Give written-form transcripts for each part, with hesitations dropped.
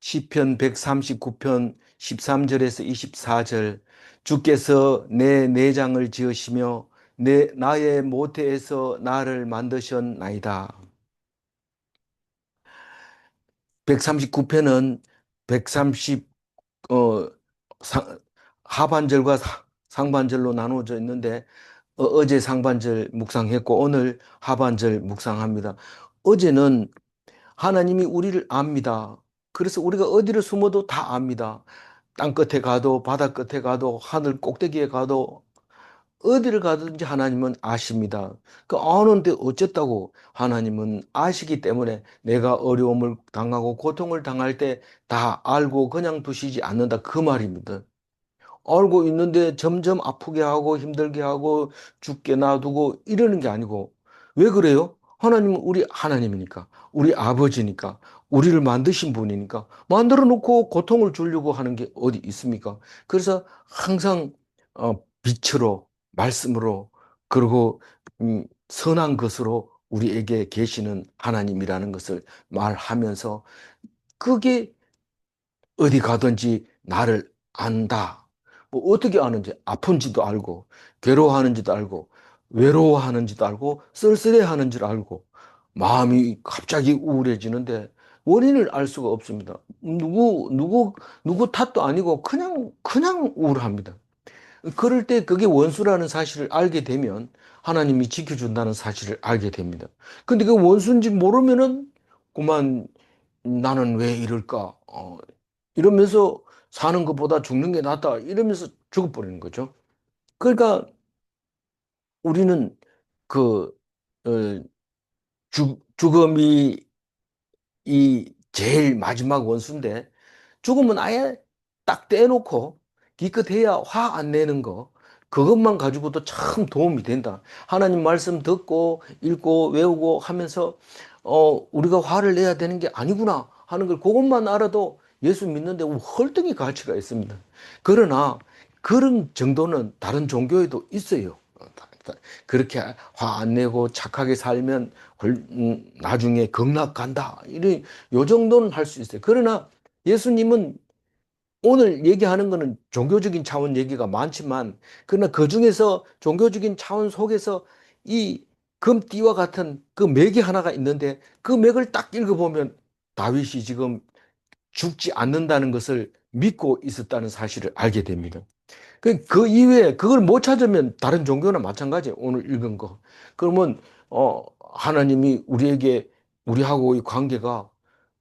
시편 139편 13절에서 24절. 주께서 내 내장을 지으시며 나의 모태에서 나를 만드셨나이다. 139편은 130 상, 하반절과 상반절로 나누어져 있는데 어제 상반절 묵상했고 오늘 하반절 묵상합니다. 어제는 하나님이 우리를 압니다. 그래서 우리가 어디를 숨어도 다 압니다. 땅 끝에 가도 바다 끝에 가도 하늘 꼭대기에 가도 어디를 가든지 하나님은 아십니다. 그 아는데 어쨌다고 하나님은 아시기 때문에 내가 어려움을 당하고 고통을 당할 때 다 알고 그냥 두시지 않는다. 그 말입니다. 알고 있는데 점점 아프게 하고 힘들게 하고 죽게 놔두고 이러는 게 아니고 왜 그래요? 하나님은 우리 하나님이니까 우리 아버지니까 우리를 만드신 분이니까 만들어 놓고 고통을 주려고 하는 게 어디 있습니까? 그래서 항상 빛으로 말씀으로 그리고 선한 것으로 우리에게 계시는 하나님이라는 것을 말하면서 그게 어디 가든지 나를 안다. 뭐 어떻게 아는지 아픈지도 알고 괴로워하는지도 알고 외로워하는지도 알고 쓸쓸해하는 줄 알고 마음이 갑자기 우울해지는데 원인을 알 수가 없습니다. 누구 탓도 아니고 그냥 우울합니다. 그럴 때 그게 원수라는 사실을 알게 되면 하나님이 지켜준다는 사실을 알게 됩니다. 근데 그 원수인지 모르면은 그만 나는 왜 이럴까? 이러면서 사는 것보다 죽는 게 낫다. 이러면서 죽어버리는 거죠. 그러니까 우리는 그, 어, 죽음이 이 제일 마지막 원수인데 죽으면 아예 딱 떼놓고 기껏해야 화 안 내는 거 그것만 가지고도 참 도움이 된다. 하나님 말씀 듣고 읽고 외우고 하면서 우리가 화를 내야 되는 게 아니구나 하는 걸 그것만 알아도 예수 믿는데 헐등이 가치가 있습니다. 그러나 그런 정도는 다른 종교에도 있어요. 그렇게 화 안 내고 착하게 살면 나중에 극락 간다. 이런 요 정도는 할 수 있어요. 그러나 예수님은 오늘 얘기하는 거는 종교적인 차원 얘기가 많지만 그러나 그중에서 종교적인 차원 속에서 이 금띠와 같은 그 맥이 하나가 있는데 그 맥을 딱 읽어보면 다윗이 지금 죽지 않는다는 것을 믿고 있었다는 사실을 알게 됩니다. 그 이외에 그걸 못 찾으면 다른 종교나 마찬가지예요. 오늘 읽은 거. 그러면 하나님이 우리에게 우리하고의 관계가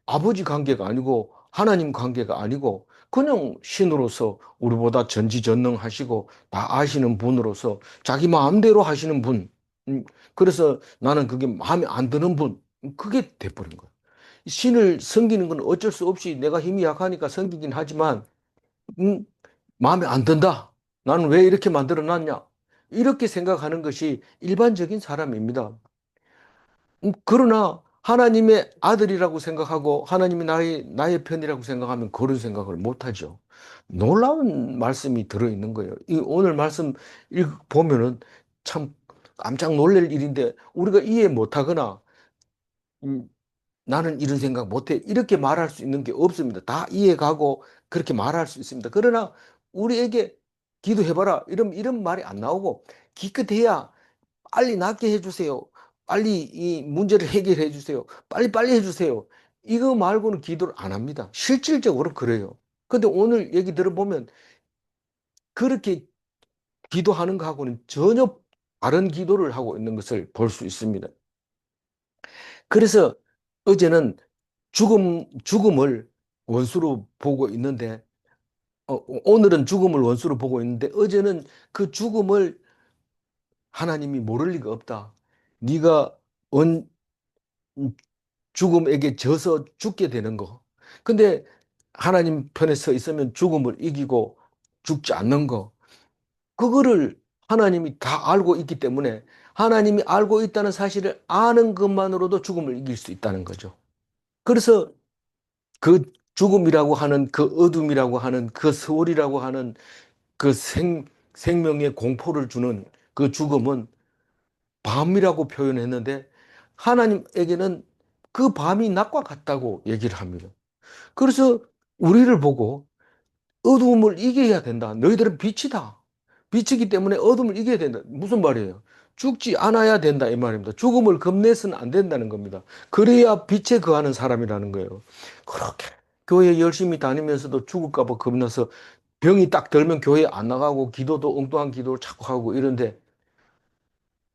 아버지 관계가 아니고 하나님 관계가 아니고 그냥 신으로서 우리보다 전지전능하시고 다 아시는 분으로서 자기 마음대로 하시는 분. 그래서 나는 그게 마음에 안 드는 분. 그게 돼버린 거예요. 신을 섬기는 건 어쩔 수 없이 내가 힘이 약하니까 섬기긴 하지만 음, 마음에 안 든다. 나는 왜 이렇게 만들어 놨냐? 이렇게 생각하는 것이 일반적인 사람입니다. 그러나 하나님의 아들이라고 생각하고 하나님이 나의 편이라고 생각하면 그런 생각을 못하죠. 놀라운 말씀이 들어있는 거예요. 오늘 말씀 보면은 참 깜짝 놀랄 일인데 우리가 이해 못하거나 음, 나는 이런 생각 못해. 이렇게 말할 수 있는 게 없습니다. 다 이해가고 그렇게 말할 수 있습니다. 그러나 우리에게 기도해봐라. 이런 말이 안 나오고 기껏해야 빨리 낫게 해주세요. 빨리 이 문제를 해결해 주세요. 빨리빨리 해주세요. 이거 말고는 기도를 안 합니다. 실질적으로 그래요. 근데 오늘 얘기 들어보면 그렇게 기도하는 거하고는 전혀 다른 기도를 하고 있는 것을 볼 수 있습니다. 그래서 어제는 죽음을 원수로 보고 있는데, 오늘은 죽음을 원수로 보고 있는데, 어제는 그 죽음을 하나님이 모를 리가 없다. 네가 죽음에게 져서 죽게 되는 거. 근데 하나님 편에 서 있으면 죽음을 이기고 죽지 않는 거. 그거를 하나님이 다 알고 있기 때문에 하나님이 알고 있다는 사실을 아는 것만으로도 죽음을 이길 수 있다는 거죠. 그래서 그 죽음이라고 하는 그 어둠이라고 하는 그 세월이라고 하는 그 생명의 공포를 주는 그 죽음은 밤이라고 표현했는데 하나님에게는 그 밤이 낮과 같다고 얘기를 합니다. 그래서 우리를 보고 어두움을 이겨야 된다. 너희들은 빛이다. 빛이기 때문에 어둠을 이겨야 된다. 무슨 말이에요? 죽지 않아야 된다. 이 말입니다. 죽음을 겁내서는 안 된다는 겁니다. 그래야 빛에 거하는 사람이라는 거예요. 그렇게 교회 열심히 다니면서도 죽을까 봐 겁나서 병이 딱 들면 교회 안 나가고 기도도 엉뚱한 기도를 자꾸 하고 이런데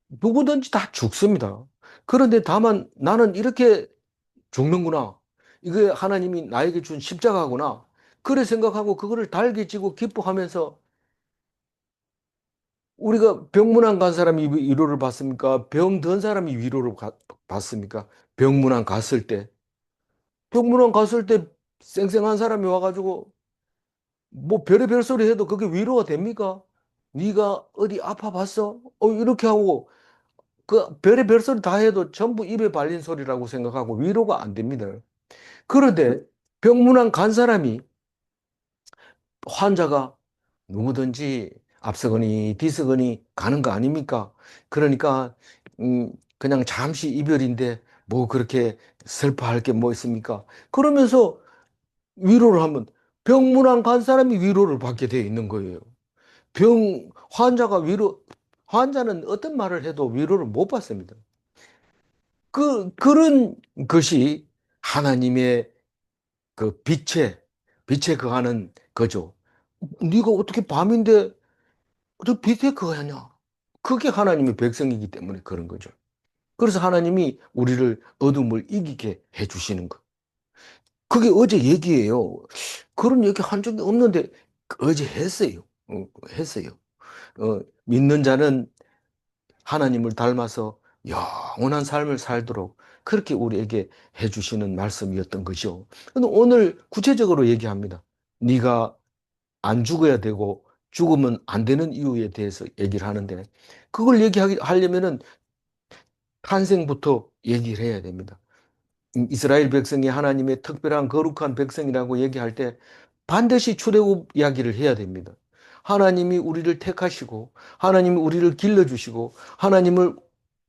누구든지 다 죽습니다. 그런데 다만 나는 이렇게 죽는구나. 이게 하나님이 나에게 준 십자가구나. 그래 생각하고 그거를 달게 지고 기뻐하면서 우리가 병문안 간 사람이 위로를 받습니까? 병 든 사람이 위로를 받습니까? 병문안 갔을 때. 병문안 갔을 때 쌩쌩한 사람이 와가지고 뭐 별의별 소리 해도 그게 위로가 됩니까? 네가 어디 아파 봤어? 이렇게 하고 그 별의별 소리 다 해도 전부 입에 발린 소리라고 생각하고 위로가 안 됩니다. 그런데 병문안 간 사람이 환자가 누구든지 앞서거니 뒤서거니 가는 거 아닙니까? 그러니까 그냥 잠시 이별인데 뭐 그렇게 슬퍼할 게 뭐 있습니까? 그러면서 위로를 하면 병문안 간 사람이 위로를 받게 되어 있는 거예요. 환자가 환자는 어떤 말을 해도 위로를 못 받습니다. 그런 것이 하나님의 그 빛에 거하는 거죠. 네가 어떻게 밤인데 저 빛에 거하냐? 그게 하나님의 백성이기 때문에 그런 거죠. 그래서 하나님이 우리를 어둠을 이기게 해주시는 것. 그게 어제 얘기예요. 그런 얘기 한 적이 없는데 어제 했어요. 했어요. 믿는 자는 하나님을 닮아서 영원한 삶을 살도록 그렇게 우리에게 해주시는 말씀이었던 것이죠. 근데 오늘 구체적으로 얘기합니다. 네가 안 죽어야 되고 죽으면 안 되는 이유에 대해서 얘기를 하는데 그걸 얘기하려면은 탄생부터 얘기를 해야 됩니다. 이스라엘 백성이 하나님의 특별한 거룩한 백성이라고 얘기할 때 반드시 출애굽 이야기를 해야 됩니다. 하나님이 우리를 택하시고 하나님이 우리를 길러주시고 하나님이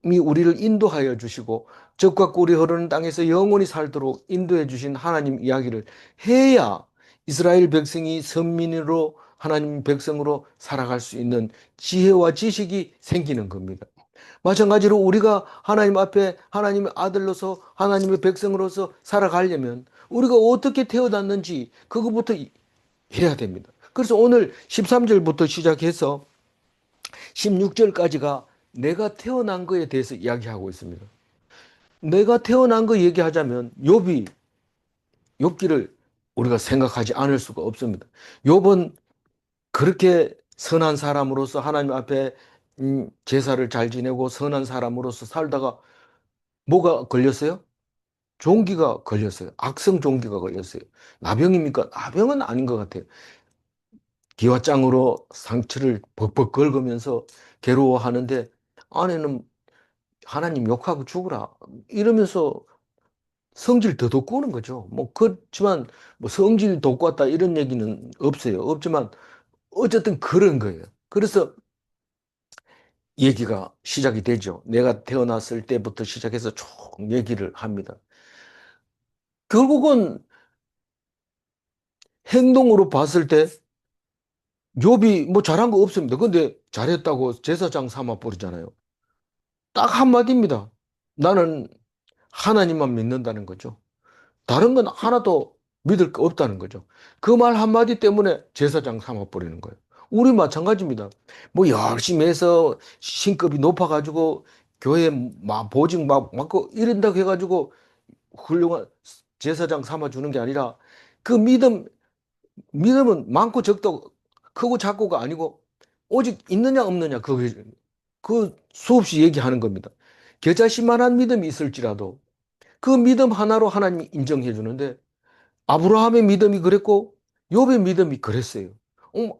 우리를 인도하여 주시고 적과 꿀이 흐르는 땅에서 영원히 살도록 인도해 주신 하나님 이야기를 해야 이스라엘 백성이 선민으로 하나님 백성으로 살아갈 수 있는 지혜와 지식이 생기는 겁니다. 마찬가지로 우리가 하나님 앞에 하나님의 아들로서 하나님의 백성으로서 살아가려면 우리가 어떻게 태어났는지 그것부터 해야 됩니다. 그래서 오늘 13절부터 시작해서 16절까지가 내가 태어난 거에 대해서 이야기하고 있습니다. 내가 태어난 거 얘기하자면 욥기를 우리가 생각하지 않을 수가 없습니다. 욥은 그렇게 선한 사람으로서 하나님 앞에 제사를 잘 지내고 선한 사람으로서 살다가 뭐가 걸렸어요? 종기가 걸렸어요. 악성 종기가 걸렸어요. 나병입니까? 나병은 아닌 것 같아요. 기와장으로 상처를 벅벅 긁으면서 괴로워하는데 아내는 하나님 욕하고 죽으라 이러면서 성질 더 돋구는 거죠. 뭐 그렇지만 뭐 성질 돋궜다 이런 얘기는 없어요. 없지만 어쨌든 그런 거예요. 그래서 얘기가 시작이 되죠. 내가 태어났을 때부터 시작해서 쭉 얘기를 합니다. 결국은 행동으로 봤을 때 욥이 뭐 잘한 거 없습니다. 근데 잘했다고 제사장 삼아 버리잖아요. 딱 한마디입니다. 나는 하나님만 믿는다는 거죠. 다른 건 하나도 믿을 거 없다는 거죠. 그 말 한마디 때문에 제사장 삼아 버리는 거예요. 우리 마찬가지입니다. 뭐 열심히 해서 신급이 높아가지고 교회 막 보직 막 받고 이런다고 해가지고 훌륭한 제사장 삼아 주는 게 아니라 그 믿음은 많고 적도 크고 작고가 아니고 오직 있느냐 없느냐 그 수없이 얘기하는 겁니다. 겨자씨만한 믿음이 있을지라도 그 믿음 하나로 하나님이 인정해 주는데 아브라함의 믿음이 그랬고 욥의 믿음이 그랬어요.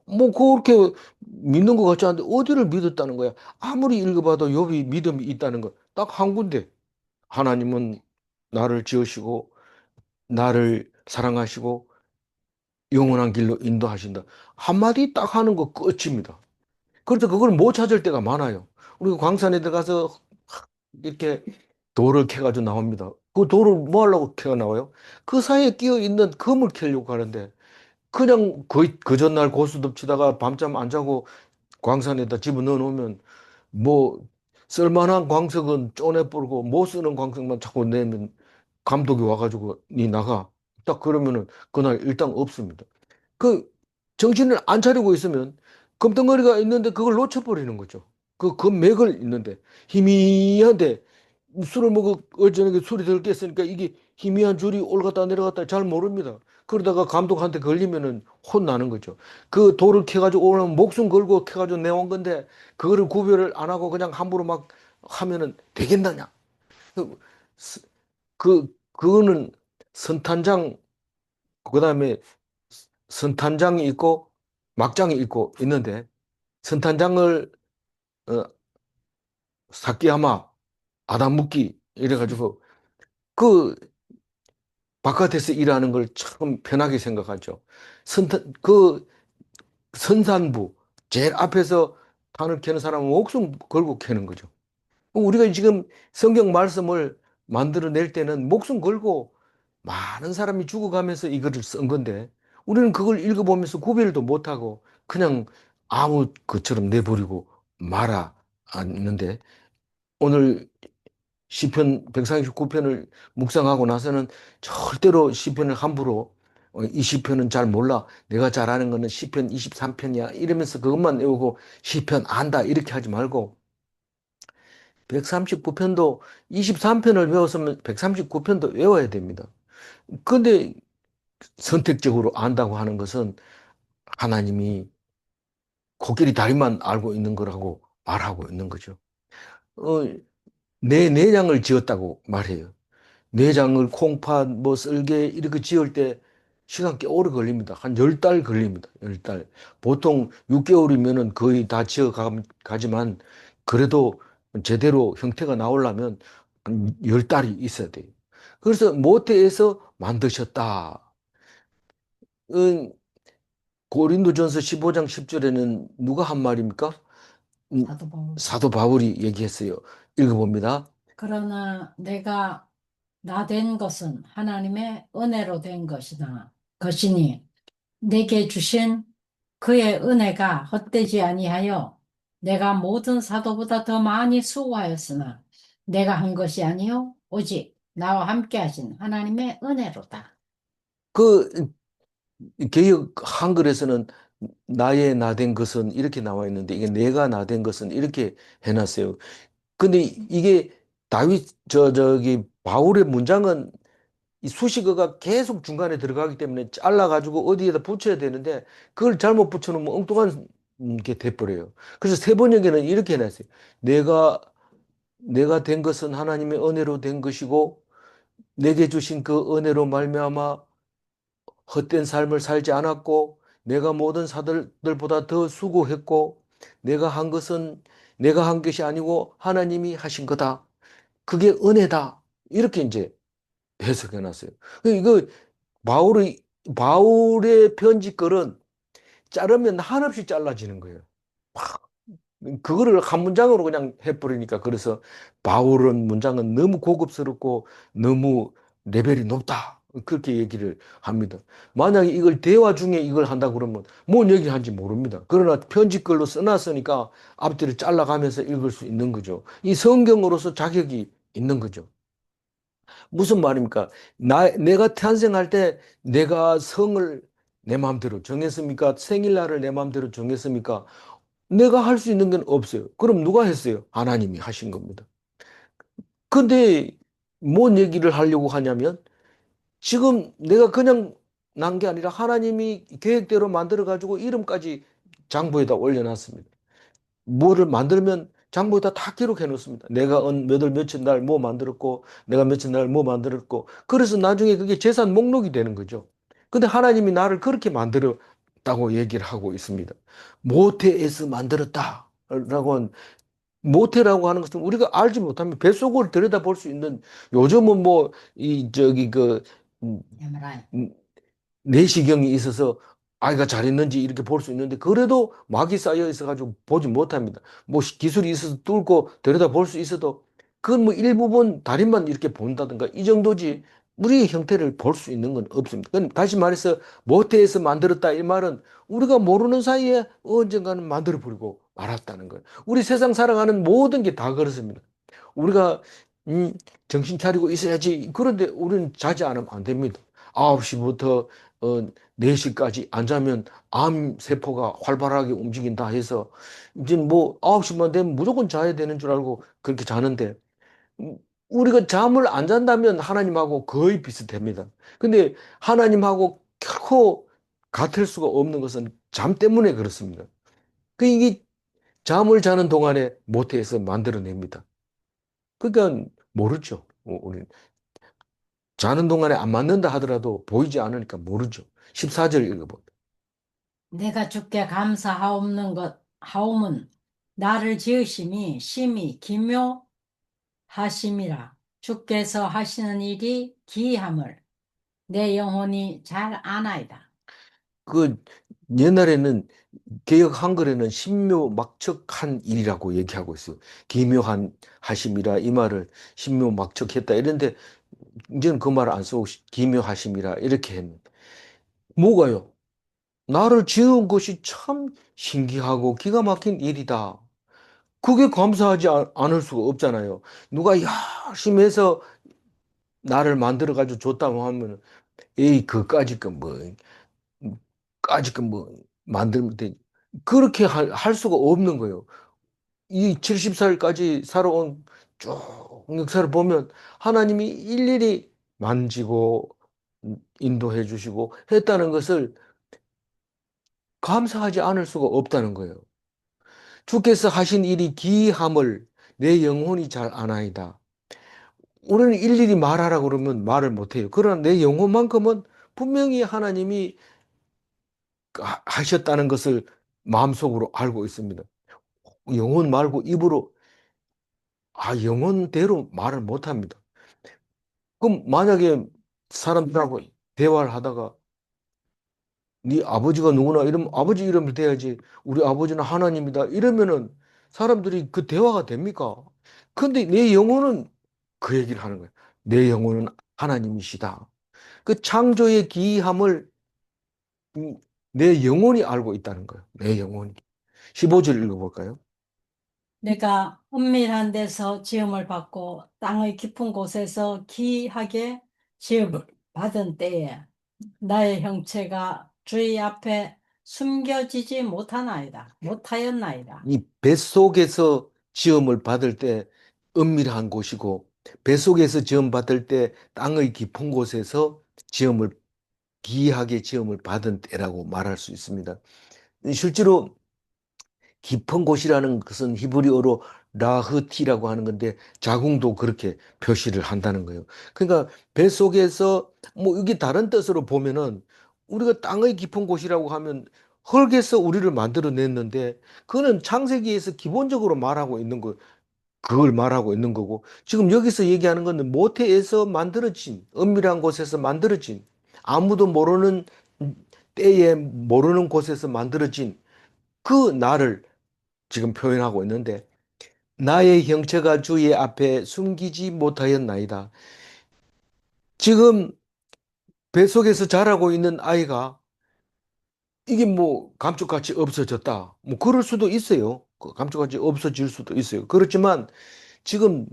뭐 그렇게 믿는 것 같지 않은데 어디를 믿었다는 거야? 아무리 읽어봐도 욥이 믿음이 있다는 거 딱 한 군데. 하나님은 나를 지으시고 나를 사랑하시고 영원한 길로 인도하신다. 한마디 딱 하는 거 끝입니다. 그래서 그걸 못 찾을 때가 많아요. 우리 광산에 들어가서 이렇게 돌을 캐가지고 나옵니다. 그 돌을 뭐 하려고 캐어 나와요? 그 사이에 끼어 있는 금을 캐려고 하는데 그냥 거의 그 전날 고스톱 치다가 밤잠 안 자고 광산에다 집어넣어 놓으면 뭐 쓸만한 광석은 쪼내 뿌리고 못 쓰는 광석만 자꾸 내면 감독이 와가지고 니 나가. 딱 그러면은 그날 일당 없습니다. 그 정신을 안 차리고 있으면 금덩어리가 있는데 그걸 놓쳐버리는 거죠. 그 금맥을 있는데 희미한데 술을 먹어 어저녁에 술이 덜 깼으니까 이게 희미한 줄이 올랐다 내려갔다 잘 모릅니다. 그러다가 감독한테 걸리면은 혼나는 거죠. 그 돌을 캐가지고 오늘 목숨 걸고 캐가지고 내온 건데 그거를 구별을 안 하고 그냥 함부로 막 하면은 되겠느냐? 그, 그거는 선탄장 그다음에 선탄장이 있고 막장이 있고 있는데 선탄장을 어, 사키야마 아다묻기 이래가지고 그 바깥에서 일하는 걸 참 편하게 생각하죠. 그 선산부 제일 앞에서 판을 캐는 사람은 목숨 걸고 캐는 거죠. 우리가 지금 성경 말씀을 만들어낼 때는 목숨 걸고 많은 사람이 죽어가면서 이거를 쓴 건데 우리는 그걸 읽어보면서 구별도 못하고 그냥 아무 것처럼 내버리고 말았는데 오늘 시편 139편을 묵상하고 나서는 절대로 시편을 함부로 이 시편은 잘 몰라. 내가 잘 아는 거는 시편 23편이야. 이러면서 그것만 외우고 시편 안다. 이렇게 하지 말고 139편도 23편을 외웠으면 139편도 외워야 됩니다. 근데 선택적으로 안다고 하는 것은 하나님이 코끼리 다리만 알고 있는 거라고 말하고 있는 거죠. 어, 내 내장을 지었다고 말해요. 내장을 콩팥, 뭐 썰개 이렇게 지을 때 시간 꽤 오래 걸립니다. 한 10달 걸립니다. 10달. 보통 6개월이면은 거의 다 지어 가지만 그래도 제대로 형태가 나오려면 한 10달이 있어야 돼요. 그래서 모태에서 만드셨다. 고린도전서 15장 10절에는 누가 한 말입니까? 사도 바울. 사도 바울이 얘기했어요. 읽어봅니다. 그러나 내가 나 된 것은 하나님의 은혜로 된 것이니 내게 주신 그의 은혜가 헛되지 아니하여 내가 모든 사도보다 더 많이 수고하였으나 내가 한 것이 아니요 오직 나와 함께 하신 하나님의 은혜로다. 그 개역 한글에서는 나의 나 된 것은 이렇게 나와 있는데 이게 내가 나 된 것은 이렇게 해놨어요. 근데 이게 다윗 저기 바울의 문장은 이 수식어가 계속 중간에 들어가기 때문에 잘라가지고 어디에다 붙여야 되는데 그걸 잘못 붙여놓으면 엉뚱한 게 돼버려요. 그래서 세 번역에는 이렇게 해놨어요. 내가 된 것은 하나님의 은혜로 된 것이고 내게 주신 그 은혜로 말미암아 헛된 삶을 살지 않았고 내가 모든 사들보다 더 수고했고 내가 한 것은 내가 한 것이 아니고 하나님이 하신 거다. 그게 은혜다. 이렇게 이제 해석해 놨어요. 이거 바울의 바울의 편지글은 자르면 한없이 잘라지는 거예요. 그거를 한 문장으로 그냥 해버리니까 그래서 바울은 문장은 너무 고급스럽고 너무 레벨이 높다. 그렇게 얘기를 합니다. 만약에 이걸 대화 중에 이걸 한다 그러면 뭔 얘기하는지 모릅니다. 그러나 편집글로 써놨으니까 앞뒤를 잘라가면서 읽을 수 있는 거죠. 이 성경으로서 자격이 있는 거죠. 무슨 말입니까? 내가 탄생할 때 내가 성을 내 마음대로 정했습니까? 생일날을 내 마음대로 정했습니까? 내가 할 수 있는 건 없어요. 그럼 누가 했어요? 하나님이 하신 겁니다. 근데 뭔 얘기를 하려고 하냐면 지금 내가 그냥 난 게 아니라 하나님이 계획대로 만들어 가지고 이름까지 장부에다 올려놨습니다. 뭐를 만들면 장부에다 다 기록해 놓습니다. 내가 몇월 며칠 날 뭐 만들었고 내가 며칠 날 뭐 만들었고 그래서 나중에 그게 재산 목록이 되는 거죠. 근데 하나님이 나를 그렇게 만들었다고 얘기를 하고 있습니다. 모태에서 만들었다라고 모태라고 하는 것은 우리가 알지 못하면 뱃속을 들여다볼 수 있는 요즘은 뭐 이 저기 그 음, MRI. 내시경이 있어서 아이가 잘했는지 이렇게 볼 수 있는데 그래도 막이 쌓여 있어 가지고 보지 못합니다. 뭐 기술이 있어서 뚫고 들여다볼 수 있어도 그건 뭐 일부분 다리만 이렇게 본다든가 이 정도지 우리의 형태를 볼 수 있는 건 없습니다. 그럼 다시 말해서 모태에서 만들었다 이 말은 우리가 모르는 사이에 언젠가는 만들어 버리고 말았다는 거예요. 우리 세상 살아가는 모든 게 다 그렇습니다. 우리가 음, 정신 차리고 있어야지. 그런데 우리는 자지 않으면 안 됩니다. 9시부터 4시까지 안 자면 암 세포가 활발하게 움직인다 해서 이제 뭐 9시만 되면 무조건 자야 되는 줄 알고 그렇게 자는데 음, 우리가 잠을 안 잔다면 하나님하고 거의 비슷합니다. 근데 하나님하고 결코 같을 수가 없는 것은 잠 때문에 그렇습니다. 이게 잠을 자는 동안에 모태에서 만들어냅니다. 그러니까 모르죠. 우리 자는 동안에 안 맞는다 하더라도 보이지 않으니까 모르죠. 14절 읽어봅니다. 내가 주께 감사하옵는 것 하옵은 나를 지으심이 심히 기묘하심이라. 주께서 하시는 일이 기이함을 내 영혼이 잘 아나이다. 그 옛날에는 개역 한글에는 신묘막측한 일이라고 얘기하고 있어요. 기묘한 하심이라 이 말을 신묘막측했다 이런데 이제는 그 말을 안 쓰고 기묘하심이라 이렇게 했는데 뭐가요? 나를 지은 것이 참 신기하고 기가 막힌 일이다. 그게 감사하지 않을 수가 없잖아요. 누가 열심히 해서 나를 만들어 가지고 줬다고 하면 에이 그까짓 거뭐 까짓 거뭐 만들면 되 그렇게 할 수가 없는 거예요. 이 70살까지 살아온 쭉 역사를 보면 하나님이 일일이 만지고 인도해 주시고 했다는 것을 감사하지 않을 수가 없다는 거예요. 주께서 하신 일이 기이함을 내 영혼이 잘 아나이다. 우리는 일일이 말하라 그러면 말을 못해요. 그러나 내 영혼만큼은 분명히 하나님이 하셨다는 것을 마음속으로 알고 있습니다. 영혼 말고 입으로 영혼대로 말을 못합니다. 그럼 만약에 사람들하고 대화를 하다가 네 아버지가 누구나 이러면 아버지 이름을 대야지 우리 아버지는 하나님이다 이러면은 사람들이 그 대화가 됩니까? 근데 내 영혼은 그 얘기를 하는 거예요. 내 영혼은 하나님이시다. 그 창조의 기이함을 내 영혼이 알고 있다는 거예요. 내 영혼이. 15절 읽어볼까요? 내가 은밀한 데서 지음을 받고 땅의 깊은 곳에서 기이하게 지음을 받은 때에 나의 형체가 주의 앞에 숨겨지지 못하였나이다. 이 뱃속에서 지음을 받을 때 은밀한 곳이고 뱃속에서 지음 받을 때 땅의 깊은 곳에서 지음을 기이하게 지음을 받은 때라고 말할 수 있습니다. 실제로 깊은 곳이라는 것은 히브리어로 라흐티라고 하는 건데 자궁도 그렇게 표시를 한다는 거예요. 그러니까 뱃속에서 뭐 이게 다른 뜻으로 보면은 우리가 땅의 깊은 곳이라고 하면 흙에서 우리를 만들어냈는데 그거는 창세기에서 기본적으로 말하고 있는 거 그걸 말하고 있는 거고 지금 여기서 얘기하는 건 모태에서 만들어진 은밀한 곳에서 만들어진 아무도 모르는 때에 모르는 곳에서 만들어진 그 나를 지금 표현하고 있는데 나의 형체가 주의 앞에 숨기지 못하였나이다. 지금 뱃속에서 자라고 있는 아이가 이게 뭐 감쪽같이 없어졌다. 뭐 그럴 수도 있어요. 감쪽같이 없어질 수도 있어요. 그렇지만 지금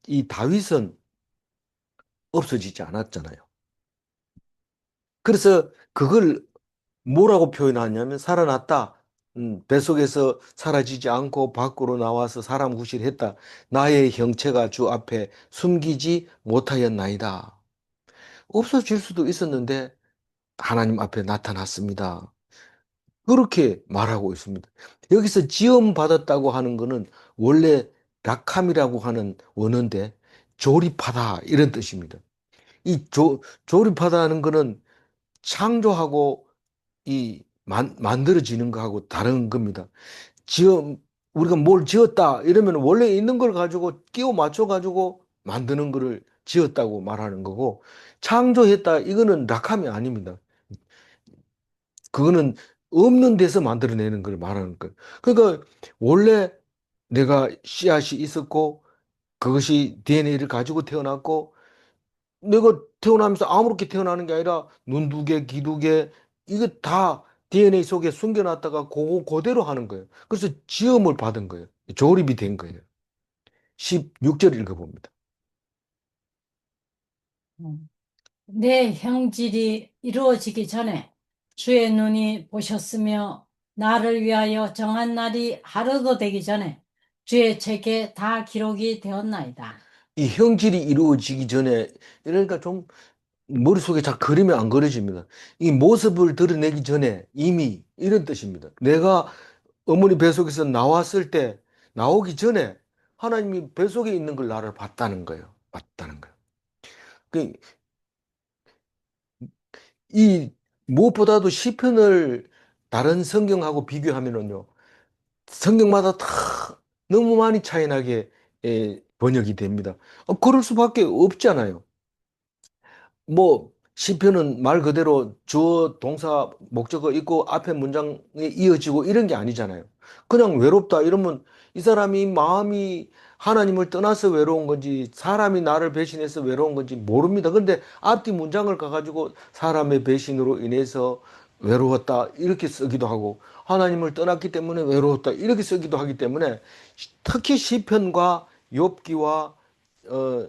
이 다윗은 없어지지 않았잖아요. 그래서 그걸 뭐라고 표현하냐면 살아났다. 뱃속에서 사라지지 않고 밖으로 나와서 사람 구실했다. 나의 형체가 주 앞에 숨기지 못하였나이다. 없어질 수도 있었는데 하나님 앞에 나타났습니다. 그렇게 말하고 있습니다. 여기서 지음 받았다고 하는 것은 원래 락함이라고 하는 원어인데 조립하다 이런 뜻입니다. 조립하다는 것은 창조하고 만들어지는 거하고 다른 겁니다. 지어, 우리가 뭘 지었다 이러면 원래 있는 걸 가지고 끼워 맞춰 가지고 만드는 거를 지었다고 말하는 거고 창조했다 이거는 락함이 아닙니다. 그거는 없는 데서 만들어내는 걸 말하는 거예요. 그러니까 원래 내가 씨앗이 있었고 그것이 DNA를 가지고 태어났고, 내가 태어나면서 아무렇게 태어나는 게 아니라 눈 두 개, 귀 두 개, 이거 다 DNA 속에 숨겨놨다가 그거 그대로 하는 거예요. 그래서 지음을 받은 거예요. 조립이 된 거예요. 16절 읽어봅니다. 음. 내 형질이 이루어지기 전에 주의 눈이 보셨으며 나를 위하여 정한 날이 하루도 되기 전에 주의 책에 다 기록이 되었나이다. 이 형질이 이루어지기 전에, 이러니까 좀 머릿속에 잘 그림이 안 그려집니다. 이 모습을 드러내기 전에 이미 이런 뜻입니다. 내가 어머니 뱃속에서 나왔을 때, 나오기 전에 하나님이 뱃속에 있는 걸 나를 봤다는 거예요. 봤다는 거예요. 그, 이 무엇보다도 시편을 다른 성경하고 비교하면은요, 성경마다 다 너무 많이 차이 나게 번역이 됩니다. 그럴 수밖에 없잖아요. 뭐 시편은 말 그대로 주어, 동사, 목적어 있고 앞에 문장에 이어지고 이런 게 아니잖아요. 그냥 외롭다 이러면 이 사람이 마음이 하나님을 떠나서 외로운 건지 사람이 나를 배신해서 외로운 건지 모릅니다. 근데 앞뒤 문장을 가가지고 사람의 배신으로 인해서 외로웠다 이렇게 쓰기도 하고 하나님을 떠났기 때문에 외로웠다 이렇게 쓰기도 하기 때문에 특히 시편과 욥기와 어,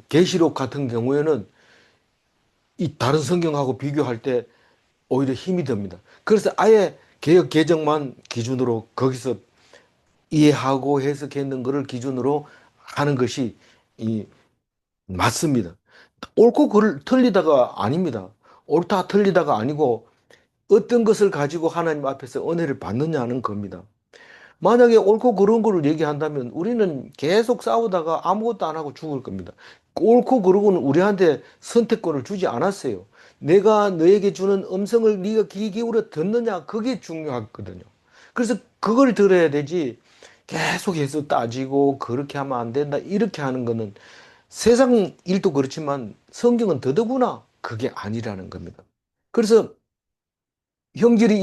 계시록 같은 경우에는 이 다른 성경하고 비교할 때 오히려 힘이 듭니다. 그래서 아예 개역 개정만 기준으로 거기서 이해하고 해석했는 것을 기준으로 하는 것이 이 맞습니다. 옳고 틀리다가 아닙니다. 옳다 틀리다가 아니고 어떤 것을 가지고 하나님 앞에서 은혜를 받느냐는 겁니다. 만약에 옳고 그른 거를 얘기한다면 우리는 계속 싸우다가 아무것도 안 하고 죽을 겁니다. 옳고 그르고는 우리한테 선택권을 주지 않았어요. 내가 너에게 주는 음성을 네가 귀 기울여 듣느냐 그게 중요하거든요. 그래서 그걸 들어야 되지 계속해서 따지고 그렇게 하면 안 된다 이렇게 하는 거는 세상 일도 그렇지만 성경은 더더구나 그게 아니라는 겁니다. 그래서 형질이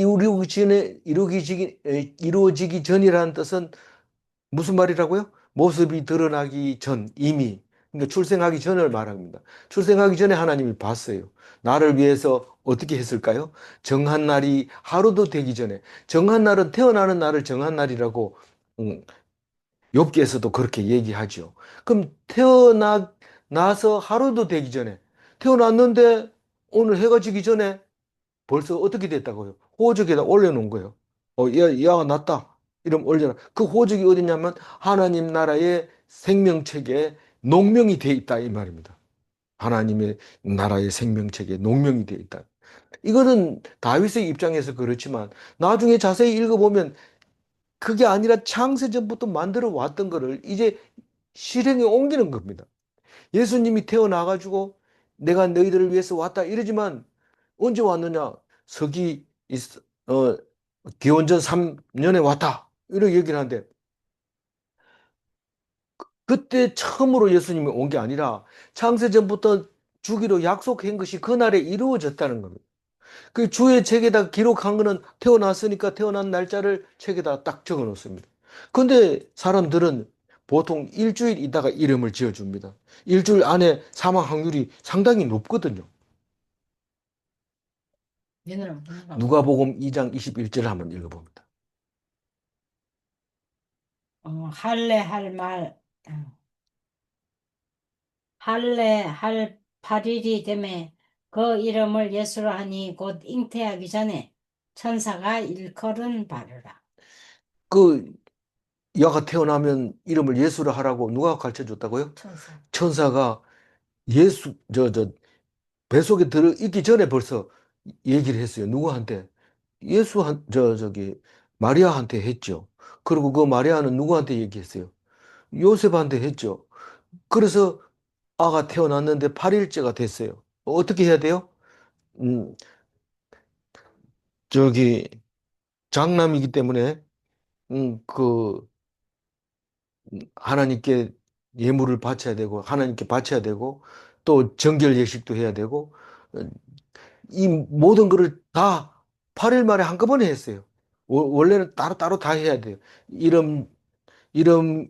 이루어지기 전이라는 뜻은 무슨 말이라고요? 모습이 드러나기 전, 이미. 그러니까 출생하기 전을 말합니다. 출생하기 전에 하나님이 봤어요. 나를 위해서 어떻게 했을까요? 정한 날이 하루도 되기 전에. 정한 날은 태어나는 날을 정한 날이라고, 욥기에서도 그렇게 얘기하죠. 그럼 나서 하루도 되기 전에, 태어났는데 오늘 해가 지기 전에 벌써 어떻게 됐다고요? 호적에다 올려놓은 거예요. 야가 났다. 이러면 올려놔. 그 호적이 어디냐면 하나님 나라의 생명책에 농명이 돼 있다 이 말입니다. 하나님의 나라의 생명책에 농명이 돼 있다. 이거는 다윗의 입장에서 그렇지만 나중에 자세히 읽어보면 그게 아니라 창세전부터 만들어 왔던 거를 이제 실행에 옮기는 겁니다. 예수님이 태어나가지고 내가 너희들을 위해서 왔다 이러지만 언제 왔느냐? 서기 어, 기원전 3년에 왔다. 이렇게 얘기를 하는데 그때 처음으로 예수님이 온 게 아니라 창세전부터 주기로 약속한 것이 그날에 이루어졌다는 겁니다. 그 주의 책에다 기록한 거는 태어났으니까 태어난 날짜를 책에다 딱 적어 놓습니다. 근데 사람들은 보통 일주일 있다가 이름을 지어줍니다. 일주일 안에 사망 확률이 상당히 높거든요. 얘네는 뭔가 봐. 누가복음 2장 21절 한번 읽어봅니다. 할례 할 말, 할례 할 8일이 되매 그 이름을 예수로 하니 곧 잉태하기 전에 천사가 일컬은 바르라. 그 여가 태어나면 이름을 예수로 하라고 누가 가르쳐 줬다고요? 천사. 천사가 예수 저 뱃속에 들어 있기 전에 벌써 얘기를 했어요. 누구한테? 저기 마리아한테 했죠. 그리고 그 마리아는 누구한테 얘기했어요? 요셉한테 했죠. 그래서 아가 태어났는데 8일째가 됐어요. 어떻게 해야 돼요? 음, 저기 장남이기 때문에 그 하나님께 예물을 바쳐야 되고 하나님께 바쳐야 되고 또 정결 예식도 해야 되고 어, 이 모든 거를 다 8일 만에 한꺼번에 했어요. 원래는 따로따로 다 해야 돼요. 이름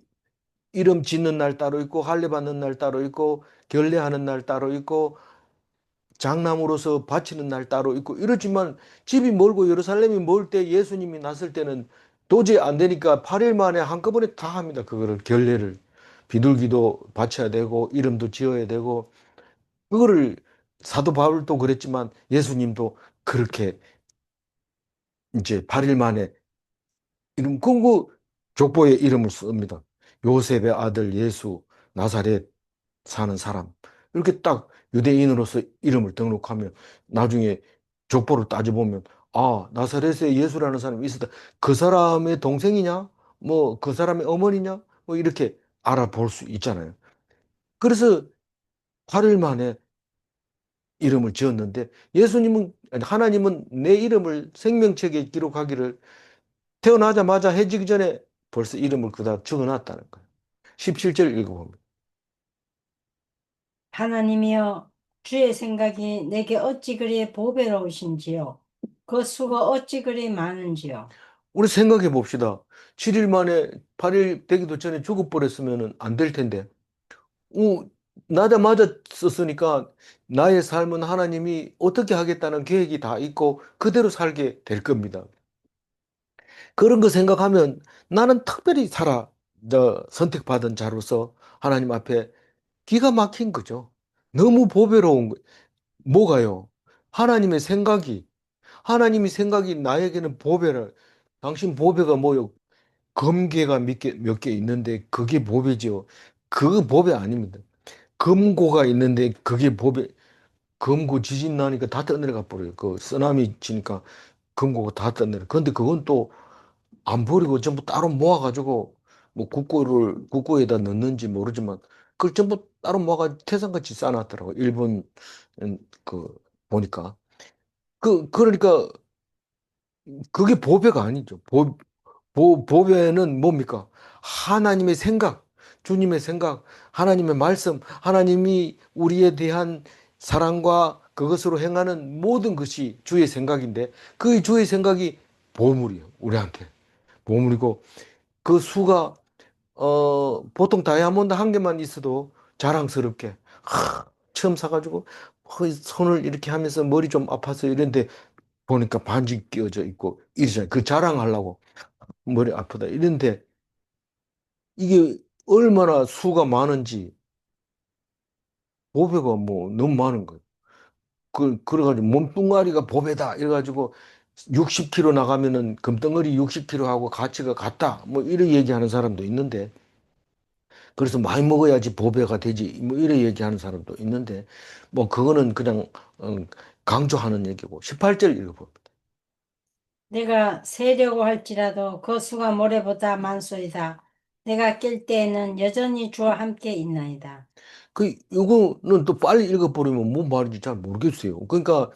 이름 짓는 날 따로 있고, 할례 받는 날 따로 있고, 결례하는 날 따로 있고, 장남으로서 바치는 날 따로 있고, 이렇지만 집이 멀고 예루살렘이 멀 때 예수님이 났을 때는 도저히 안 되니까 8일 만에 한꺼번에 다 합니다. 그거를 결례를. 비둘기도 바쳐야 되고, 이름도 지어야 되고, 그거를 사도 바울도 그랬지만 예수님도 그렇게 이제 8일 만에 이름 끊고 족보에 이름을 씁니다. 요셉의 아들 예수 나사렛 사는 사람. 이렇게 딱 유대인으로서 이름을 등록하면 나중에 족보를 따져보면 아, 나사렛에 예수라는 사람이 있었다. 그 사람의 동생이냐? 뭐 그 사람의 어머니냐? 뭐 이렇게 알아볼 수 있잖아요. 그래서 8일 만에 이름을 지었는데 예수님은 아니, 하나님은 내 이름을 생명책에 기록하기를 태어나자마자 해지기 전에 벌써 이름을 그다 적어놨다는 거예요. 17절 읽어봅니다. 하나님이여 주의 생각이 내게 어찌 그리 보배로우신지요. 그 수가 어찌 그리 많은지요. 우리 생각해 봅시다. 7일 만에 8일 되기도 전에 죽어버렸으면 안 될 텐데. 어, 나자마자 썼으니까 나의 삶은 하나님이 어떻게 하겠다는 계획이 다 있고 그대로 살게 될 겁니다. 그런 거 생각하면 나는 특별히 선택받은 자로서 하나님 앞에 기가 막힌 거죠. 너무 보배로운 거. 뭐가요? 하나님의 생각이, 하나님이 생각이 나에게는 보배를, 당신 보배가 뭐요? 금괴가 몇 개 있는데 그게 보배죠. 그 보배 아닙니다. 금고가 있는데 그게 보배, 금고 지진 나니까 다 떠내려가 버려요. 그 쓰나미 치니까 금고가 다 떠내려. 그런데 그건 또 안 버리고 전부 따로 모아가지고 뭐 국고에다 넣는지 모르지만 그걸 전부 따로 모아가지고 태산같이 쌓아놨더라고. 일본 그 보니까 그러니까 그게 보배가 아니죠. 보배는 뭡니까? 하나님의 생각, 주님의 생각, 하나님의 말씀, 하나님이 우리에 대한 사랑과 그것으로 행하는 모든 것이 주의 생각인데 그 주의 생각이 보물이에요. 우리한테 보물이고 그 수가 보통 다이아몬드 한 개만 있어도 자랑스럽게 처음 사가지고 손을 이렇게 하면서 머리 좀 아파서 이런데 보니까 반지 끼워져 있고 이러잖아요. 그 자랑하려고 머리 아프다 이런데 이게 얼마나 수가 많은지 보배가 뭐 너무 많은 거예요. 그래가지고 몸뚱아리가 보배다 이래가지고 60kg 나가면은 금덩어리 60kg 하고 가치가 같다 뭐 이런 얘기하는 사람도 있는데 그래서 많이 먹어야지 보배가 되지 뭐 이런 얘기하는 사람도 있는데 뭐 그거는 그냥 어, 강조하는 얘기고 18절 읽어봅니다. 내가 세려고 할지라도 그 수가 모래보다 많소이다. 내가 깰 때에는 여전히 주와 함께 있나이다. 이거는 또 빨리 읽어버리면 뭔 말인지 잘 모르겠어요. 그러니까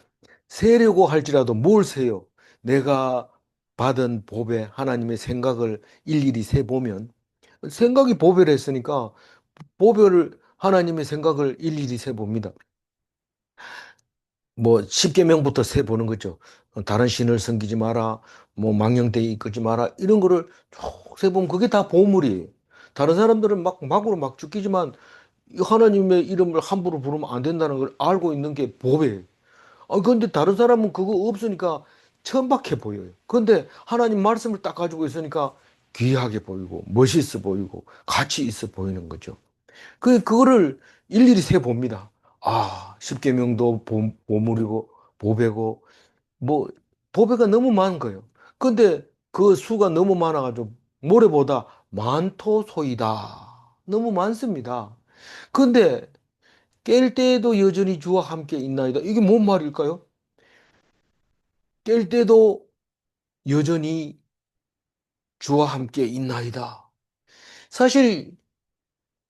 세려고 할지라도 뭘 세요? 내가 받은 보배, 하나님의 생각을 일일이 세보면 생각이 보배를 했으니까 하나님의 생각을 일일이 세봅니다. 뭐 십계명부터 세보는 거죠. 다른 신을 섬기지 마라, 뭐 망령되이 이끌지 마라 이런 거를 쭉 세보면 그게 다 보물이에요. 다른 사람들은 막 막으로 막 죽이지만 이 하나님의 이름을 함부로 부르면 안 된다는 걸 알고 있는 게 보배예요. 그런데 다른 사람은 그거 없으니까 천박해 보여요. 그런데 하나님 말씀을 딱 가지고 있으니까 귀하게 보이고 멋있어 보이고 가치 있어 보이는 거죠. 그거를 일일이 세 봅니다. 십계명도 보물이고 보배고 뭐 보배가 너무 많은 거예요. 근데 그 수가 너무 많아가지고 모래보다 많토소이다. 너무 많습니다. 근데 깰 때에도 여전히 주와 함께 있나이다. 이게 뭔 말일까요? 깰 때도 여전히 주와 함께 있나이다. 사실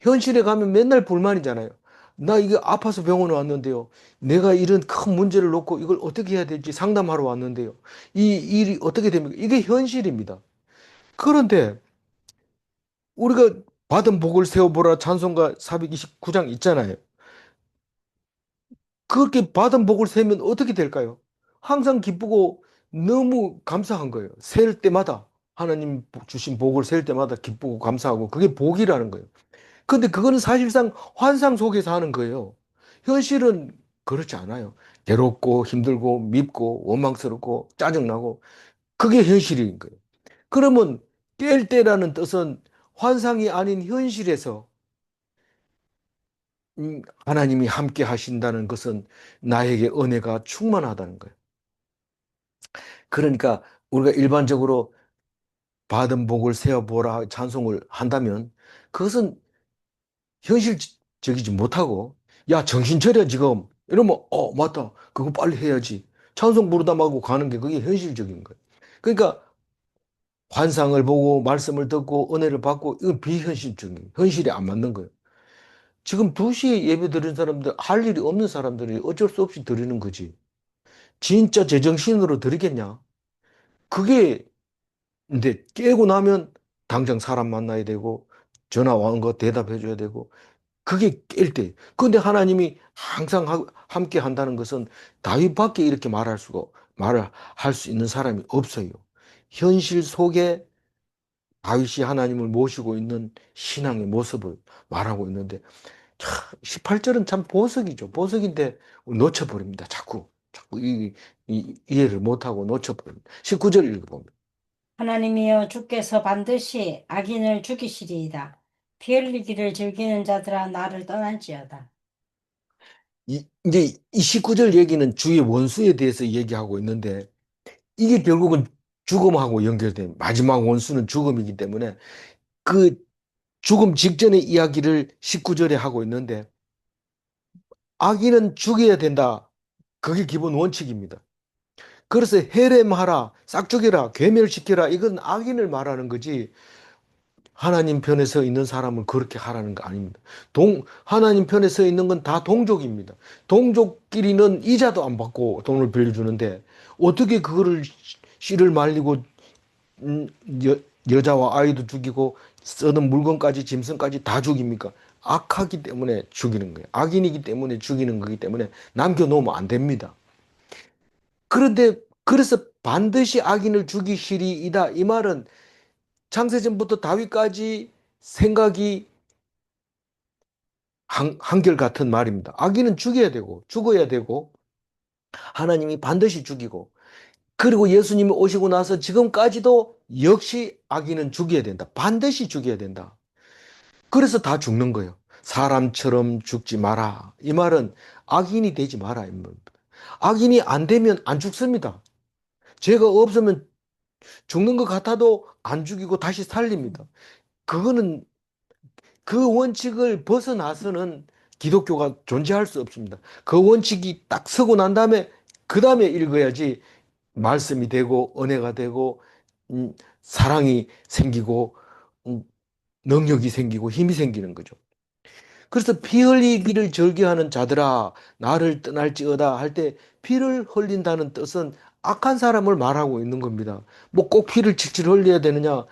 현실에 가면 맨날 불만이잖아요. 나 이게 아파서 병원에 왔는데요. 내가 이런 큰 문제를 놓고 이걸 어떻게 해야 될지 상담하러 왔는데요. 이 일이 어떻게 됩니까? 이게 현실입니다. 그런데 우리가 받은 복을 세어보라 찬송가 429장 있잖아요. 그렇게 받은 복을 세면 어떻게 될까요? 항상 기쁘고 너무 감사한 거예요. 셀 때마다. 하나님 주신 복을 세울 때마다 기쁘고 감사하고 그게 복이라는 거예요. 근데 그거는 사실상 환상 속에서 하는 거예요. 현실은 그렇지 않아요. 괴롭고 힘들고 밉고 원망스럽고 짜증나고 그게 현실인 거예요. 그러면 깰 때라는 뜻은 환상이 아닌 현실에서 하나님이 함께 하신다는 것은 나에게 은혜가 충만하다는 거예요. 그러니까 우리가 일반적으로 받은 복을 세어보라 찬송을 한다면 그것은 현실적이지 못하고 야 정신 차려 지금 이러면 맞다 그거 빨리 해야지 찬송 부르다 말고 가는 게 그게 현실적인 거예요. 그러니까 환상을 보고 말씀을 듣고 은혜를 받고 이건 비현실적인 현실에 안 맞는 거예요. 지금 2시에 예배 드리는 사람들 할 일이 없는 사람들이 어쩔 수 없이 드리는 거지. 진짜 제정신으로 드리겠냐? 그게 근데 깨고 나면 당장 사람 만나야 되고 전화 온 거 대답해 줘야 되고 그게 깰 때. 근데 하나님이 항상 함께 한다는 것은 다윗밖에 이렇게 말을 할 수 있는 사람이 없어요. 현실 속에 다윗이 하나님을 모시고 있는 신앙의 모습을 말하고 있는데 18절은 참 보석이죠. 보석인데 놓쳐버립니다. 자꾸 이해를 못하고 놓쳐버립니다. 19절 읽어봅니다. 하나님이여 주께서 반드시 악인을 죽이시리이다. 피 흘리기를 즐기는 자들아 나를 떠날지어다. 이제 이 19절 얘기는 주의 원수에 대해서 얘기하고 있는데 이게 결국은 죽음하고 연결된 마지막 원수는 죽음이기 때문에 그 죽음 직전의 이야기를 19절에 하고 있는데 악인은 죽여야 된다. 그게 기본 원칙입니다. 그래서 해렘하라, 싹죽여라, 괴멸시켜라 이건 악인을 말하는 거지 하나님 편에 서 있는 사람은 그렇게 하라는 거 아닙니다. 하나님 편에 서 있는 건 다 동족입니다. 동족끼리는 이자도 안 받고 돈을 빌려주는데 어떻게 그거를 씨를 말리고 음, 여, 여자와 아이도 죽이고 쓰는 물건까지 짐승까지 다 죽입니까? 악하기 때문에 죽이는 거예요. 악인이기 때문에 죽이는 거기 때문에 남겨놓으면 안 됩니다. 그런데 그래서 반드시 악인을 죽이시리이다. 이 말은 창세전부터 다윗까지 생각이 한결같은 말입니다. 악인은 죽여야 되고 죽어야 되고 하나님이 반드시 죽이고 그리고 예수님이 오시고 나서 지금까지도 역시 악인은 죽여야 된다. 반드시 죽여야 된다. 그래서 다 죽는 거예요. 사람처럼 죽지 마라. 이 말은 악인이 되지 마라. 이 말입니다. 악인이 안 되면 안 죽습니다. 죄가 없으면 죽는 것 같아도 안 죽이고 다시 살립니다. 그거는 그 원칙을 벗어나서는 기독교가 존재할 수 없습니다. 그 원칙이 딱 서고 난 다음에 그 다음에 읽어야지 말씀이 되고 은혜가 되고 사랑이 생기고 음, 능력이 생기고 힘이 생기는 거죠. 그래서 피 흘리기를 절개하는 자들아 나를 떠날지어다 할 때 피를 흘린다는 뜻은 악한 사람을 말하고 있는 겁니다. 뭐 꼭 피를 칠칠 흘려야 되느냐?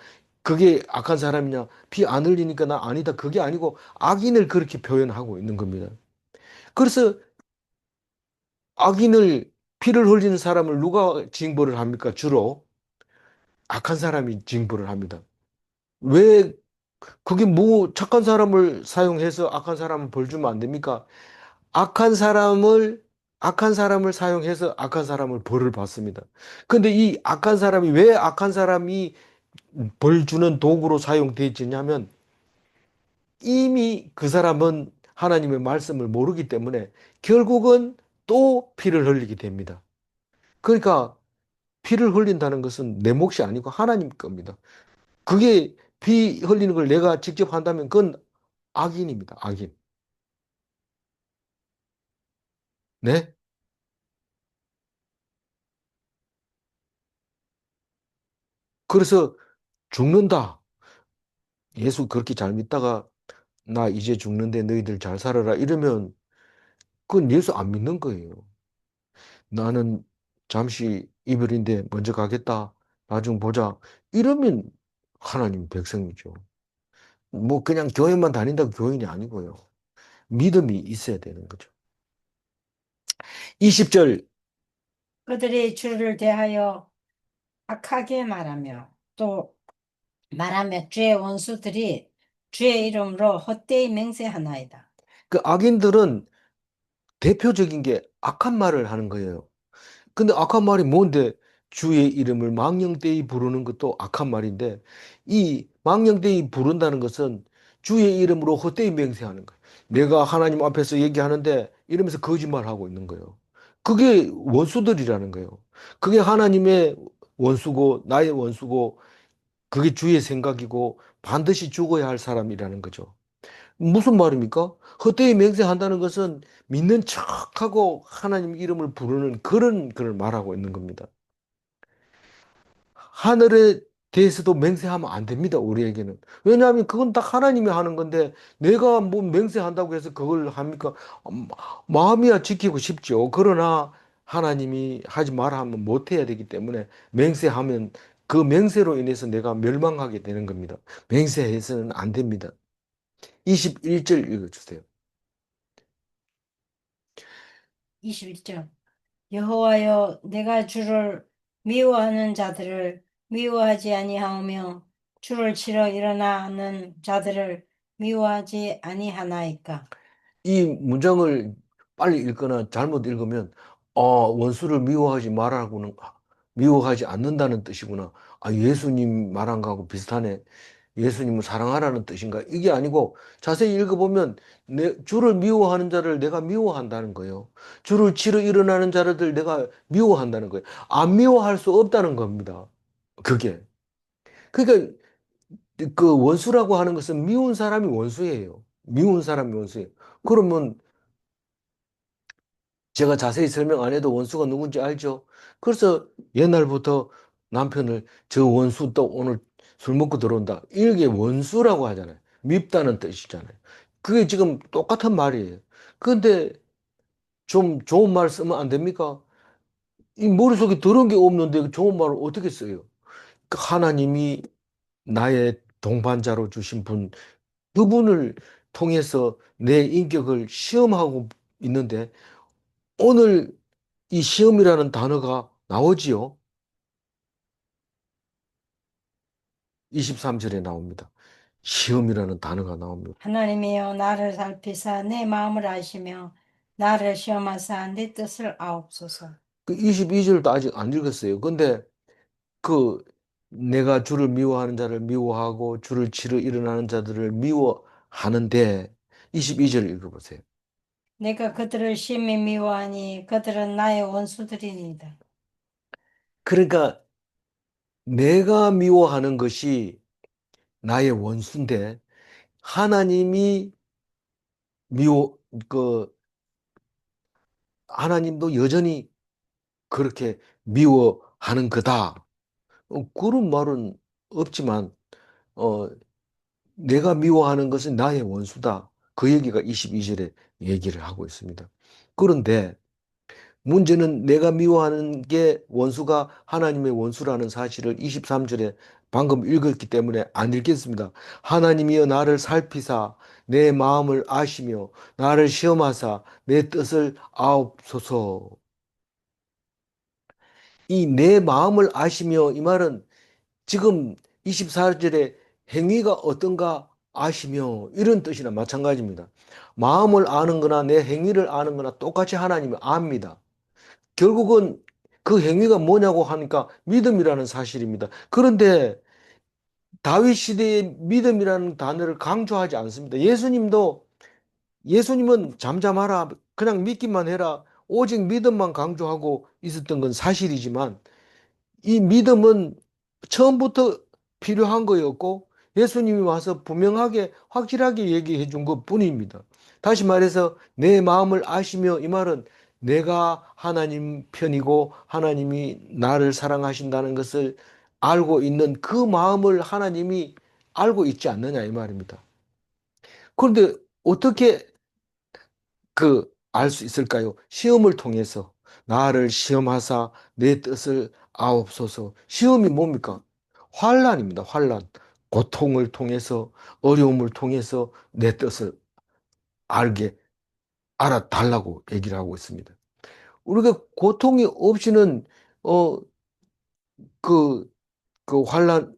그게 악한 사람이냐? 피 안 흘리니까 나 아니다. 그게 아니고 악인을 그렇게 표현하고 있는 겁니다. 그래서 악인을 피를 흘리는 사람을 누가 징벌을 합니까? 주로 악한 사람이 징벌을 합니다. 왜 그게 뭐 착한 사람을 사용해서 악한 사람을 벌 주면 안 됩니까? 악한 사람을 악한 사람을 사용해서 악한 사람을 벌을 받습니다. 근데 이 악한 사람이 왜 악한 사람이 벌 주는 도구로 사용되지냐면 이미 그 사람은 하나님의 말씀을 모르기 때문에 결국은 또 피를 흘리게 됩니다. 그러니까 피를 흘린다는 것은 내 몫이 아니고 하나님 겁니다. 그게 피 흘리는 걸 내가 직접 한다면 그건 악인입니다. 악인. 네? 그래서 죽는다. 예수 그렇게 잘 믿다가 나 이제 죽는데 너희들 잘 살아라 이러면 그건 예수 안 믿는 거예요. 나는 잠시 이별인데 먼저 가겠다. 나중 보자. 이러면 하나님 백성이죠. 뭐 그냥 교회만 다닌다고 교인이 아니고요. 믿음이 있어야 되는 거죠. 20절 그들이 주를 대하여 악하게 말하며 또 말하며 주의 원수들이 주의 이름으로 헛되이 맹세하나이다. 그 악인들은 대표적인 게 악한 말을 하는 거예요. 근데 악한 말이 뭔데 주의 이름을 망령되이 부르는 것도 악한 말인데 이 망령되이 부른다는 것은 주의 이름으로 헛되이 맹세하는 거예요. 내가 하나님 앞에서 얘기하는데 이러면서 거짓말하고 있는 거예요. 그게 원수들이라는 거예요. 그게 하나님의 원수고 나의 원수고 그게 주의 생각이고 반드시 죽어야 할 사람이라는 거죠. 무슨 말입니까? 헛되이 맹세한다는 것은 믿는 척하고 하나님 이름을 부르는 그런 걸 말하고 있는 겁니다. 하늘에 대해서도 맹세하면 안 됩니다, 우리에게는. 왜냐하면 그건 다 하나님이 하는 건데 내가 뭐 맹세한다고 해서 그걸 합니까? 마음이야 지키고 싶죠. 그러나 하나님이 하지 마라 하면 못 해야 되기 때문에 맹세하면 그 맹세로 인해서 내가 멸망하게 되는 겁니다. 맹세해서는 안 됩니다. 21절 읽어주세요. 21절. 여호와여, 내가 주를 미워하는 자들을 미워하지 아니하오며 주를 치러 일어나는 자들을 미워하지 아니하나이까. 이 문장을 빨리 읽거나 잘못 읽으면 원수를 미워하지 말라고는 미워하지 않는다는 뜻이구나. 아, 예수님 말한 거하고 비슷하네. 예수님을 사랑하라는 뜻인가? 이게 아니고 자세히 읽어보면 주를 미워하는 자를 내가 미워한다는 거예요. 주를 치러 일어나는 자들 내가 미워한다는 거예요. 안 미워할 수 없다는 겁니다. 그게. 그러니까 그 원수라고 하는 것은 미운 사람이 원수예요. 미운 사람이 원수예요. 그러면 제가 자세히 설명 안 해도 원수가 누군지 알죠? 그래서 옛날부터 남편을 저 원수 또 오늘 술 먹고 들어온다. 이게 원수라고 하잖아요. 밉다는 뜻이잖아요. 그게 지금 똑같은 말이에요. 그런데 좀 좋은 말 쓰면 안 됩니까? 이 머릿속에 들은 게 없는데 좋은 말을 어떻게 써요? 그 하나님이 나의 동반자로 주신 분, 그분을 통해서 내 인격을 시험하고 있는데 오늘 이 시험이라는 단어가 나오지요. 23절에 나옵니다. 시험이라는 단어가 나옵니다. 하나님이여 나를 살피사 내 마음을 아시며 나를 시험하사 내 뜻을 아옵소서. 그 22절도 아직 안 읽었어요. 근데 그 내가 주를 미워하는 자를 미워하고 주를 치러 일어나는 자들을 미워하는데 22절 읽어보세요. 내가 그들을 심히 미워하니 그들은 나의 원수들이니이다. 그러니까 내가 미워하는 것이 나의 원수인데 하나님이 미워 그 하나님도 여전히 그렇게 미워하는 거다. 그런 말은 없지만, 어, 내가 미워하는 것은 나의 원수다. 그 얘기가 22절에 얘기를 하고 있습니다. 그런데 문제는 내가 미워하는 게 원수가 하나님의 원수라는 사실을 23절에 방금 읽었기 때문에 안 읽겠습니다. 하나님이여 나를 살피사 내 마음을 아시며 나를 시험하사 내 뜻을 아옵소서. 이 내 마음을 아시며 이 말은 지금 24절에 행위가 어떤가 아시며 이런 뜻이나 마찬가지입니다. 마음을 아는 거나 내 행위를 아는 거나 똑같이 하나님이 압니다. 결국은 그 행위가 뭐냐고 하니까 믿음이라는 사실입니다. 그런데 다윗 시대의 믿음이라는 단어를 강조하지 않습니다. 예수님은 잠잠하라, 그냥 믿기만 해라, 오직 믿음만 강조하고 있었던 건 사실이지만 이 믿음은 처음부터 필요한 거였고 예수님이 와서 분명하게 확실하게 얘기해 준 것뿐입니다. 다시 말해서 내 마음을 아시며 이 말은 내가 하나님 편이고 하나님이 나를 사랑하신다는 것을 알고 있는 그 마음을 하나님이 알고 있지 않느냐 이 말입니다. 그런데 어떻게 알 수 있을까요? 시험을 통해서 나를 시험하사 내 뜻을 아옵소서. 시험이 뭡니까? 환란입니다. 환란. 고통을 통해서 어려움을 통해서 내 뜻을 알게 알아달라고 얘기를 하고 있습니다. 우리가 고통이 없이는 어 그 환란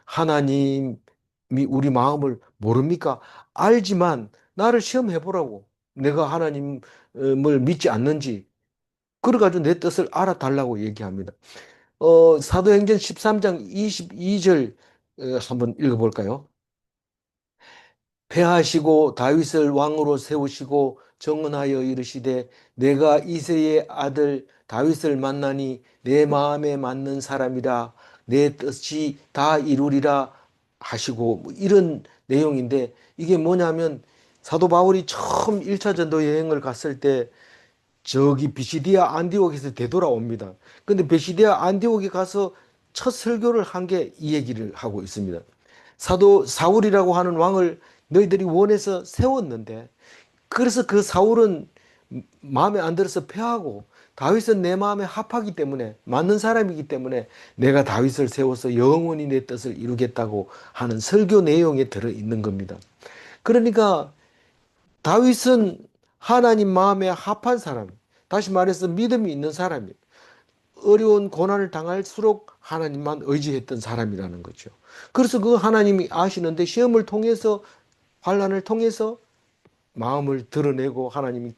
하나님이 우리 마음을 모릅니까? 알지만 나를 시험해 보라고. 내가 하나님을 믿지 않는지. 그래가지고 내 뜻을 알아달라고 얘기합니다. 사도행전 13장 22절 한번 읽어볼까요? 패하시고 다윗을 왕으로 세우시고 정언하여 이르시되 내가 이새의 아들 다윗을 만나니 내 마음에 맞는 사람이라 내 뜻이 다 이루리라 하시고 뭐 이런 내용인데 이게 뭐냐면 사도 바울이 처음 1차 전도 여행을 갔을 때 저기 비시디아 안디옥에서 되돌아옵니다. 근데 비시디아 안디옥에 가서 첫 설교를 한 게 이 얘기를 하고 있습니다. 사도 사울이라고 하는 왕을 너희들이 원해서 세웠는데 그래서 그 사울은 마음에 안 들어서 패하고 다윗은 내 마음에 합하기 때문에 맞는 사람이기 때문에 내가 다윗을 세워서 영원히 내 뜻을 이루겠다고 하는 설교 내용에 들어 있는 겁니다. 그러니까 다윗은 하나님 마음에 합한 사람, 다시 말해서 믿음이 있는 사람이에요. 어려운 고난을 당할수록 하나님만 의지했던 사람이라는 거죠. 그래서 그 하나님이 아시는데 시험을 통해서 환란을 통해서 마음을 드러내고 하나님이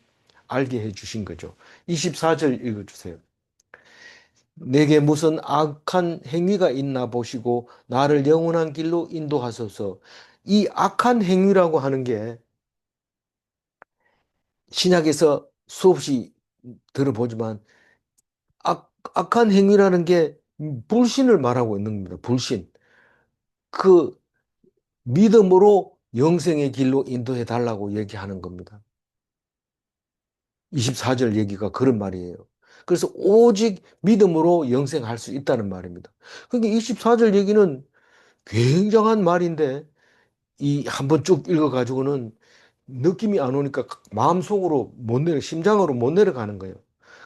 알게 해 주신 거죠. 24절 읽어 주세요. 내게 무슨 악한 행위가 있나 보시고 나를 영원한 길로 인도하소서. 이 악한 행위라고 하는 게 신약에서 수없이 들어보지만 악한 행위라는 게 불신을 말하고 있는 겁니다. 불신. 그 믿음으로 영생의 길로 인도해 달라고 얘기하는 겁니다. 24절 얘기가 그런 말이에요. 그래서 오직 믿음으로 영생할 수 있다는 말입니다. 그러니까 24절 얘기는 굉장한 말인데 이 한번 쭉 읽어가지고는 느낌이 안 오니까 마음속으로 못 내려, 심장으로 못 내려가는 거예요.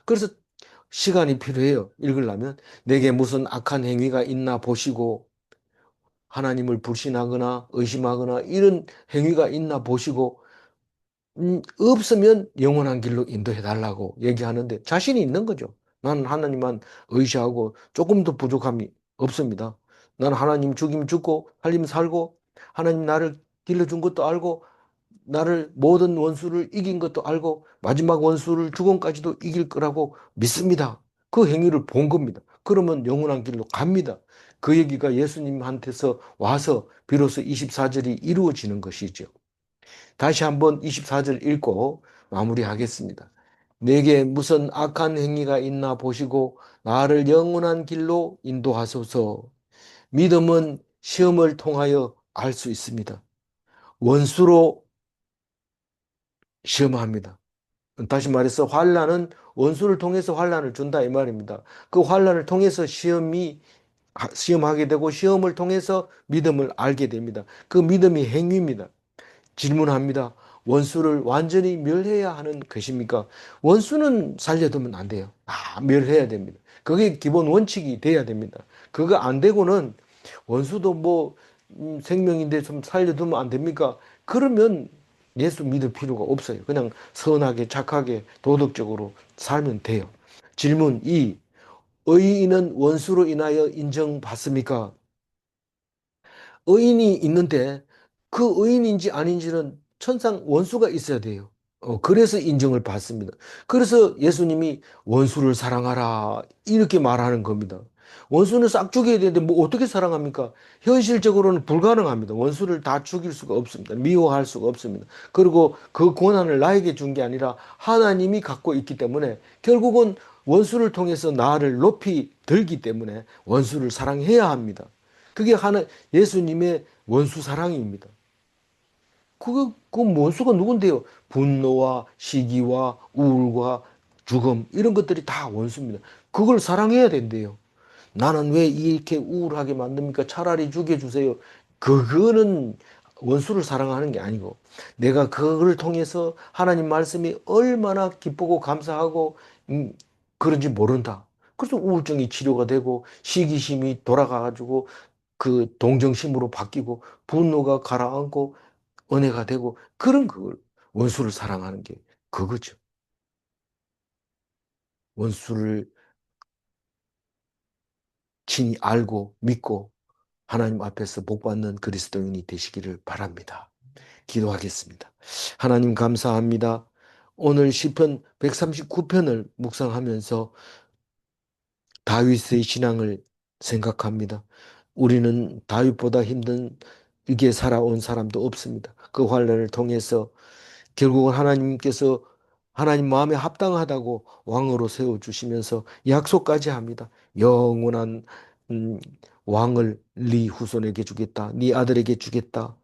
그래서 시간이 필요해요. 읽으려면 내게 무슨 악한 행위가 있나 보시고 하나님을 불신하거나 의심하거나 이런 행위가 있나 보시고 없으면 영원한 길로 인도해 달라고 얘기하는데 자신이 있는 거죠. 나는 하나님만 의지하고 조금 더 부족함이 없습니다. 나는 하나님 죽이면 죽고 살리면 살고 하나님 나를 길러준 것도 알고 나를 모든 원수를 이긴 것도 알고 마지막 원수를 죽음까지도 이길 거라고 믿습니다. 그 행위를 본 겁니다. 그러면 영원한 길로 갑니다. 그 얘기가 예수님한테서 와서 비로소 24절이 이루어지는 것이죠. 다시 한번 24절 읽고 마무리하겠습니다. 내게 무슨 악한 행위가 있나 보시고 나를 영원한 길로 인도하소서. 믿음은 시험을 통하여 알 수 있습니다. 원수로 시험합니다. 다시 말해서 환란은 원수를 통해서 환란을 준다 이 말입니다. 그 환란을 통해서 시험하게 되고 시험을 통해서 믿음을 알게 됩니다. 그 믿음이 행위입니다. 질문합니다. 원수를 완전히 멸해야 하는 것입니까? 원수는 살려두면 안 돼요. 멸해야 됩니다. 그게 기본 원칙이 돼야 됩니다. 그거 안 되고는 원수도 뭐 생명인데 좀 살려두면 안 됩니까? 그러면 예수 믿을 필요가 없어요. 그냥 선하게 착하게 도덕적으로 살면 돼요. 질문 2. 의인은 원수로 인하여 인정받습니까? 의인이 있는데 그 의인인지 아닌지는 천상 원수가 있어야 돼요. 그래서 인정을 받습니다. 그래서 예수님이 원수를 사랑하라 이렇게 말하는 겁니다. 원수는 싹 죽여야 되는데 뭐 어떻게 사랑합니까? 현실적으로는 불가능합니다. 원수를 다 죽일 수가 없습니다. 미워할 수가 없습니다. 그리고 그 권한을 나에게 준 게 아니라 하나님이 갖고 있기 때문에 결국은 원수를 통해서 나를 높이 들기 때문에 원수를 사랑해야 합니다. 그게 예수님의 원수 사랑입니다. 그 원수가 누군데요? 분노와 시기와 우울과 죽음, 이런 것들이 다 원수입니다. 그걸 사랑해야 된대요. 나는 왜 이렇게 우울하게 만듭니까? 차라리 죽여주세요. 그거는 원수를 사랑하는 게 아니고, 내가 그걸 통해서 하나님 말씀이 얼마나 기쁘고 감사하고, 그런지 모른다. 그래서 우울증이 치료가 되고, 시기심이 돌아가가지고, 그 동정심으로 바뀌고, 분노가 가라앉고, 은혜가 되고, 그런 걸 원수를 사랑하는 게 그거죠. 원수를 친히 알고 믿고 하나님 앞에서 복받는 그리스도인이 되시기를 바랍니다. 기도하겠습니다. 하나님 감사합니다. 오늘 시편 139편을 묵상하면서 다윗의 신앙을 생각합니다. 우리는 다윗보다 힘들게 살아온 사람도 없습니다. 그 환난을 통해서 결국은 하나님께서 하나님 마음에 합당하다고 왕으로 세워주시면서 약속까지 합니다. 영원한 음, 왕을 네 후손에게 주겠다. 네 아들에게 주겠다.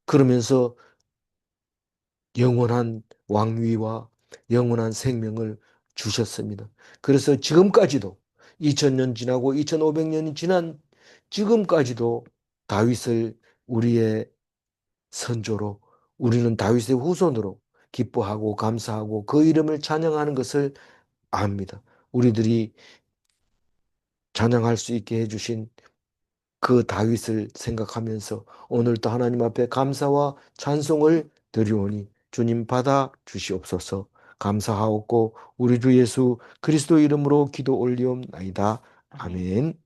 그러면서 영원한 왕위와 영원한 생명을 주셨습니다. 그래서 지금까지도 2000년 지나고 2500년이 지난 지금까지도 다윗을 우리의 선조로 우리는 다윗의 후손으로 기뻐하고 감사하고 그 이름을 찬양하는 것을 압니다. 우리들이 찬양할 수 있게 해주신 그 다윗을 생각하면서 오늘도 하나님 앞에 감사와 찬송을 드리오니 주님 받아 주시옵소서. 감사하옵고 우리 주 예수 그리스도 이름으로 기도 올리옵나이다. 아멘. 아멘.